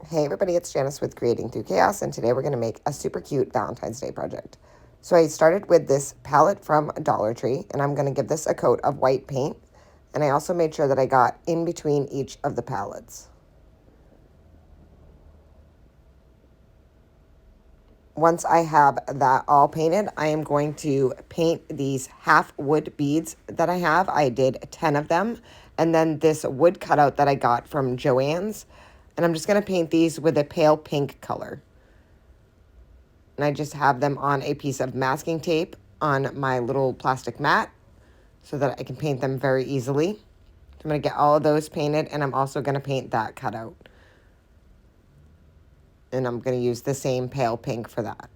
Hey everybody, it's Janice with Creating Through Chaos, and today we're going to make a super cute Valentine's Day project. So I started with this palette from Dollar Tree, and I'm going to give this a coat of white paint, and I also made sure that I got in between each of the palettes. Once I have that all painted, I am going to paint these half wood beads that I have. I did 10 of them, and then this wood cutout that I got from Joann's. And I'm just going to paint these with a pale pink color. And I just have them on a piece of masking tape on my little plastic mat so that I can paint them very easily. So I'm going to get all of those painted, and I'm also going to paint that cutout. And I'm going to use the same pale pink for that.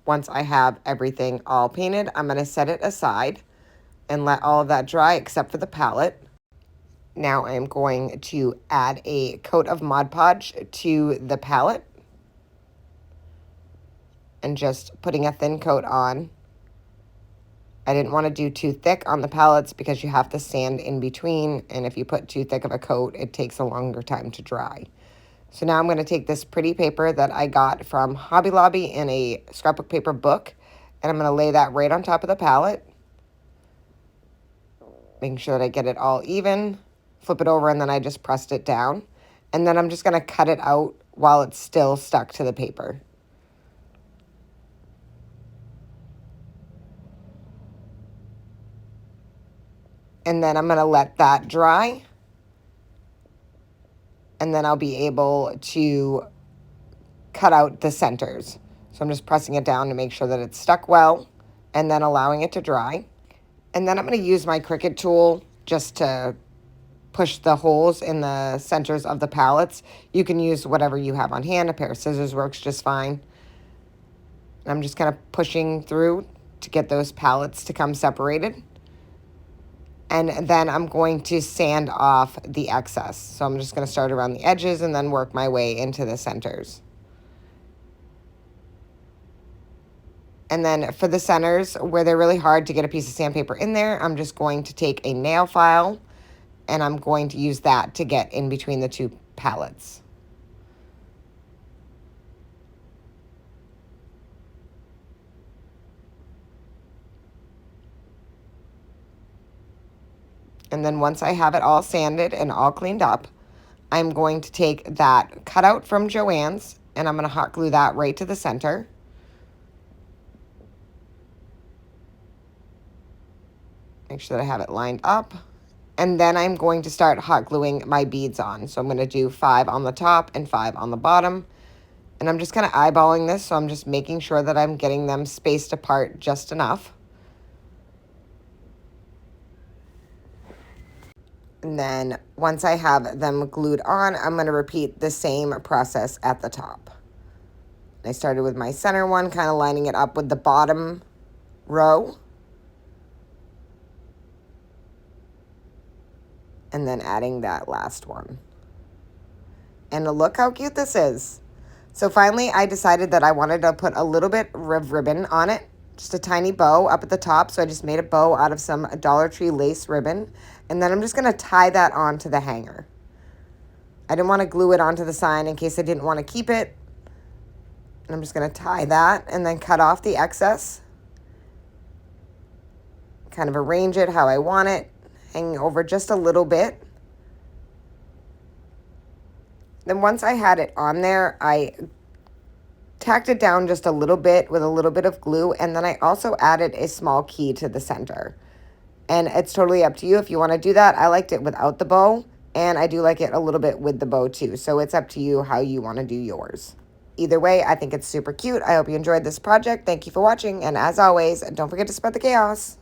Once I have everything all painted, I'm going to set it aside and let all of that dry except for the palette. Now I'm going to add a coat of Mod Podge to the palette and just putting a thin coat on. I didn't want to do too thick on the palettes because you have to sand in between, and if you put too thick of a coat, it takes a longer time to dry. So now I'm going to take this pretty paper that I got from Hobby Lobby in a scrapbook paper book, and I'm going to lay that right on top of the palette, making sure that I get it all even, flip it over, and then I just pressed it down. And then I'm just going to cut it out while it's still stuck to the paper. And then I'm going to let that dry. And then I'll be able to cut out the centers. So I'm just pressing it down to make sure that it's stuck well and then allowing it to dry. And then I'm going to use my Cricut tool just to push the holes in the centers of the palettes. You can use whatever you have on hand. A pair of scissors works just fine. I'm just kind of pushing through to get those palettes to come separated. And then I'm going to sand off the excess. So I'm just going to start around the edges and then work my way into the centers. And then for the centers, where they're really hard to get a piece of sandpaper in there, I'm just going to take a nail file and I'm going to use that to get in between the two palettes. And then once I have it all sanded and all cleaned up, I'm going to take that cutout from Joann's and I'm going to hot glue that right to the center. Make sure that I have it lined up. And then I'm going to start hot gluing my beads on. So I'm going to do 5 on the top and 5 on the bottom. And I'm just kind of eyeballing this, so I'm just making sure that I'm getting them spaced apart just enough. And then once I have them glued on, I'm going to repeat the same process at the top. I started with my center one, kind of lining it up with the bottom row. And then adding that last one. And look how cute this is. So finally, I decided that I wanted to put a little bit of ribbon on it. Just a tiny bow up at the top. So I just made a bow out of some Dollar Tree lace ribbon. And then I'm just going to tie that onto the hanger. I didn't want to glue it onto the sign in case I didn't want to keep it. And I'm just going to tie that and then cut off the excess. Kind of arrange it how I want it, hanging over just a little bit. Then once I had it on there, I tacked it down just a little bit with a little bit of glue, and then I also added a small key to the center. And it's totally up to you if you want to do that. I liked it without the bow, and I do like it a little bit with the bow too. So it's up to you how you want to do yours. Either way, I think it's super cute. I hope you enjoyed this project. Thank you for watching, and as always, don't forget to spread the chaos.